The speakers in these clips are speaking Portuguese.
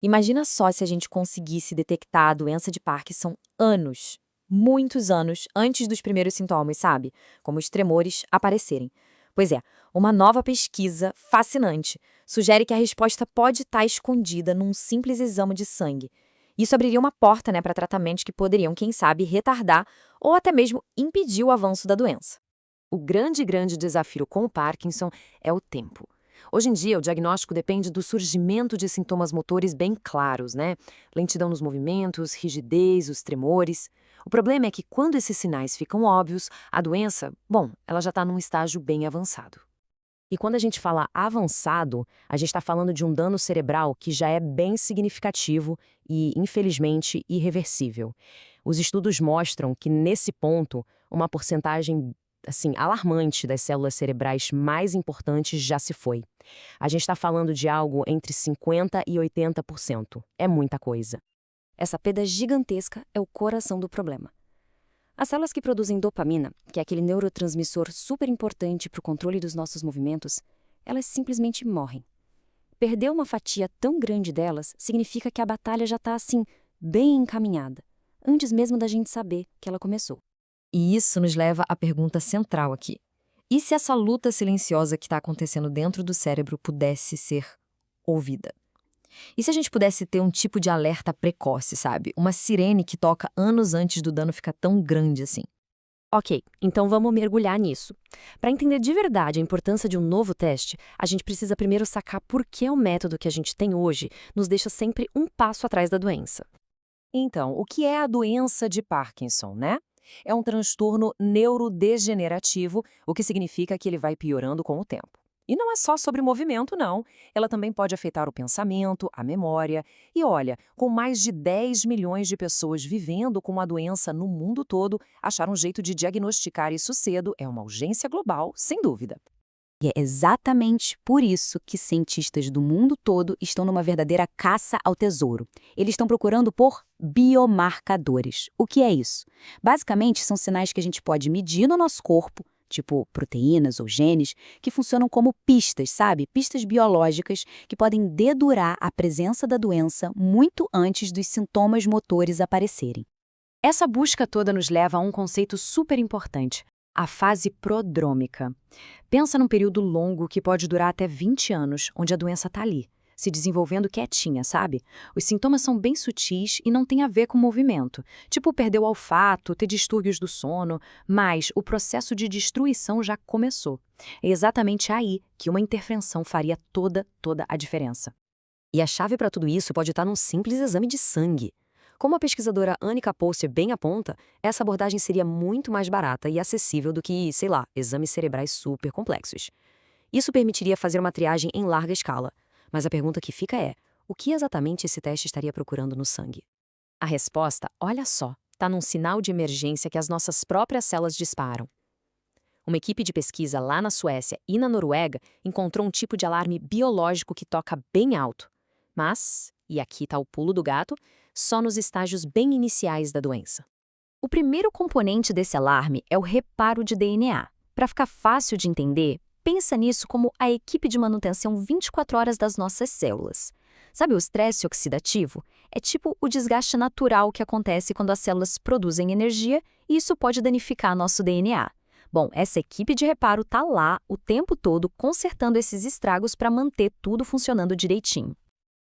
Imagina só se a gente conseguisse detectar a doença de Parkinson anos, muitos anos, antes dos primeiros sintomas, sabe? Como os tremores aparecerem. Pois é, uma nova pesquisa fascinante sugere que a resposta pode estar escondida num simples exame de sangue. Isso abriria uma porta, né, para tratamentos que poderiam, quem sabe, retardar ou até mesmo impedir o avanço da doença. O grande desafio com o Parkinson é o tempo. Hoje em dia, o diagnóstico depende do surgimento de sintomas motores bem claros, né? Lentidão nos movimentos, rigidez, os tremores. O problema é que quando esses sinais ficam óbvios, a doença, bom, ela já está num estágio bem avançado. E quando a gente fala avançado, a gente está falando de um dano cerebral que já é bem significativo e, infelizmente, irreversível. Os estudos mostram que, nesse ponto, uma porcentagem assim, alarmante das células cerebrais mais importantes já se foi. A gente está falando de algo entre 50% e 80%. É muita coisa. Essa perda gigantesca é o coração do problema. As células que produzem dopamina, que é aquele neurotransmissor super importante para o controle dos nossos movimentos, elas simplesmente morrem. Perder uma fatia tão grande delas significa que a batalha já está, assim, bem encaminhada, antes mesmo da gente saber que ela começou. E isso nos leva à pergunta central aqui. E se essa luta silenciosa que está acontecendo dentro do cérebro pudesse ser ouvida? E se a gente pudesse ter um tipo de alerta precoce, sabe? Uma sirene que toca anos antes do dano ficar tão grande assim. Ok, então vamos mergulhar nisso. Para entender de verdade a importância de um novo teste, a gente precisa primeiro sacar por que o método que a gente tem hoje nos deixa sempre um passo atrás da doença. Então, o que é a doença de Parkinson, né? É um transtorno neurodegenerativo, o que significa que ele vai piorando com o tempo. E não é só sobre movimento, não. Ela também pode afetar o pensamento, a memória. E olha, com mais de 10 milhões de pessoas vivendo com a doença no mundo todo, achar um jeito de diagnosticar isso cedo é uma urgência global, sem dúvida. E é exatamente por isso que cientistas do mundo todo estão numa verdadeira caça ao tesouro. Eles estão procurando por biomarcadores. O que é isso? Basicamente, são sinais que a gente pode medir no nosso corpo, tipo proteínas ou genes, que funcionam como pistas, sabe? Pistas biológicas que podem dedurar a presença da doença muito antes dos sintomas motores aparecerem. Essa busca toda nos leva a um conceito super importante, a fase prodrômica. Pensa num período longo que pode durar até 20 anos, onde a doença está ali, se desenvolvendo quietinha, sabe? Os sintomas são bem sutis e não têm a ver com movimento, tipo perder o olfato, ter distúrbios do sono, mas o processo de destruição já começou. É exatamente aí que uma intervenção faria toda a diferença. E a chave para tudo isso pode estar num simples exame de sangue. Como a pesquisadora Annika Poster bem aponta, essa abordagem seria muito mais barata e acessível do que, sei lá, exames cerebrais super complexos. Isso permitiria fazer uma triagem em larga escala. Mas a pergunta que fica é, o que exatamente esse teste estaria procurando no sangue? A resposta, olha só, está num sinal de emergência que as nossas próprias células disparam. Uma equipe de pesquisa lá na Suécia e na Noruega encontrou um tipo de alarme biológico que toca bem alto. Mas, e aqui está o pulo do gato, só nos estágios bem iniciais da doença. O primeiro componente desse alarme é o reparo de DNA. Para ficar fácil de entender, pensa nisso como a equipe de manutenção 24 horas das nossas células. Sabe o estresse oxidativo? É tipo o desgaste natural que acontece quando as células produzem energia e isso pode danificar nosso DNA. Bom, essa equipe de reparo está lá o tempo todo consertando esses estragos para manter tudo funcionando direitinho.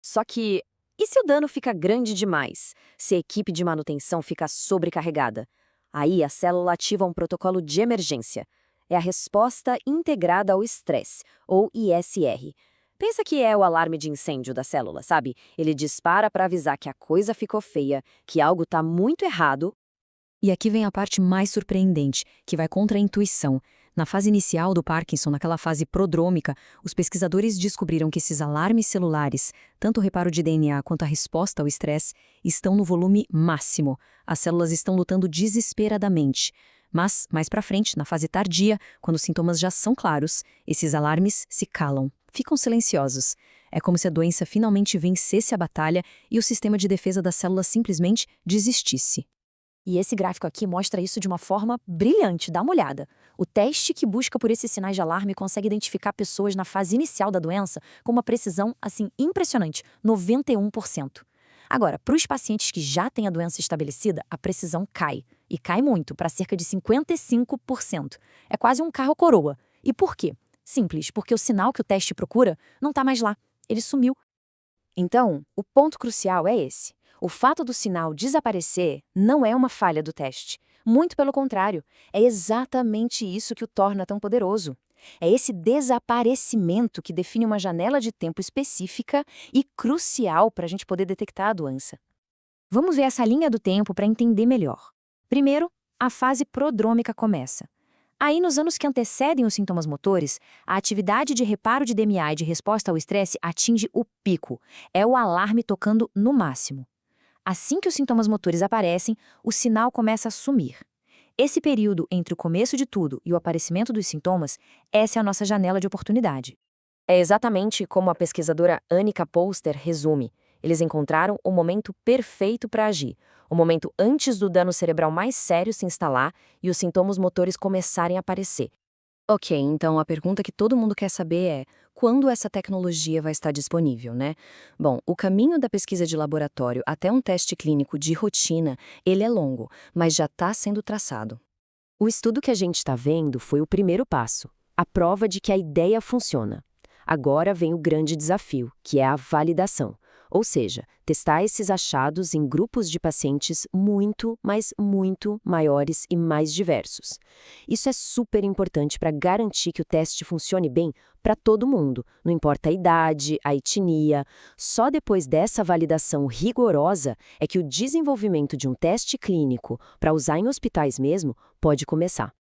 Só que, e se o dano fica grande demais? Se a equipe de manutenção fica sobrecarregada? Aí a célula ativa um protocolo de emergência. É a resposta integrada ao estresse, ou ISR. Pensa que é o alarme de incêndio da célula, sabe? Ele dispara para avisar que a coisa ficou feia, que algo está muito errado. E aqui vem a parte mais surpreendente, que vai contra a intuição. Na fase inicial do Parkinson, naquela fase prodrômica, os pesquisadores descobriram que esses alarmes celulares, tanto o reparo de DNA quanto a resposta ao estresse, estão no volume máximo. As células estão lutando desesperadamente. Mas, mais para frente, na fase tardia, quando os sintomas já são claros, esses alarmes se calam, ficam silenciosos. É como se a doença finalmente vencesse a batalha e o sistema de defesa das células simplesmente desistisse. E esse gráfico aqui mostra isso de uma forma brilhante, dá uma olhada. O teste que busca por esses sinais de alarme consegue identificar pessoas na fase inicial da doença com uma precisão, assim, impressionante, 91%. Agora, para os pacientes que já têm a doença estabelecida, a precisão cai. E cai muito, para cerca de 55%. É quase um carro coroa. E por quê? Simples, porque o sinal que o teste procura não está mais lá. Ele sumiu. Então, o ponto crucial é esse. O fato do sinal desaparecer não é uma falha do teste. Muito pelo contrário, é exatamente isso que o torna tão poderoso. É esse desaparecimento que define uma janela de tempo específica e crucial para a gente poder detectar a doença. Vamos ver essa linha do tempo para entender melhor. Primeiro, a fase prodrômica começa. Aí, nos anos que antecedem os sintomas motores, a atividade de reparo de DMA e de resposta ao estresse atinge o pico. É o alarme tocando no máximo. Assim que os sintomas motores aparecem, o sinal começa a sumir. Esse período entre o começo de tudo e o aparecimento dos sintomas, essa é a nossa janela de oportunidade. É exatamente como a pesquisadora Annika Polster resume. Eles encontraram o momento perfeito para agir, o momento antes do dano cerebral mais sério se instalar e os sintomas motores começarem a aparecer. Ok, então a pergunta que todo mundo quer saber é: quando essa tecnologia vai estar disponível, né? Bom, o caminho da pesquisa de laboratório até um teste clínico de rotina, ele é longo, mas já está sendo traçado. O estudo que a gente está vendo foi o primeiro passo, a prova de que a ideia funciona. Agora vem o grande desafio, que é a validação. Ou seja, testar esses achados em grupos de pacientes muito, mas muito maiores e mais diversos. Isso é super importante para garantir que o teste funcione bem para todo mundo, não importa a idade, a etnia. Só depois dessa validação rigorosa é que o desenvolvimento de um teste clínico para usar em hospitais mesmo pode começar.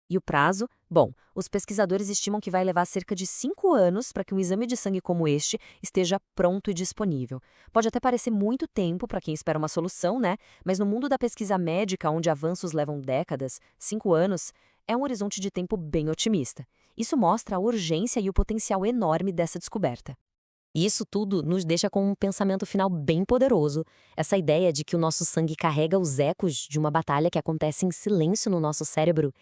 E o prazo? Bom, os pesquisadores estimam que vai levar cerca de 5 anos para que um exame de sangue como este esteja pronto e disponível. Pode até parecer muito tempo para quem espera uma solução, né? Mas no mundo da pesquisa médica, onde avanços levam décadas, 5 anos é um horizonte de tempo bem otimista. Isso mostra a urgência e o potencial enorme dessa descoberta. Isso tudo nos deixa com um pensamento final bem poderoso. Essa ideia de que o nosso sangue carrega os ecos de uma batalha que acontece em silêncio no nosso cérebro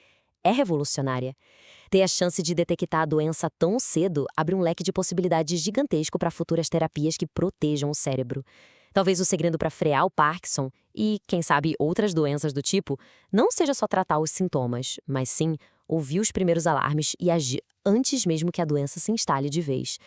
é revolucionária. Ter a chance de detectar a doença tão cedo abre um leque de possibilidades gigantesco para futuras terapias que protejam o cérebro. Talvez o segredo para frear o Parkinson e, quem sabe, outras doenças do tipo, não seja só tratar os sintomas, mas sim ouvir os primeiros alarmes e agir antes mesmo que a doença se instale de vez.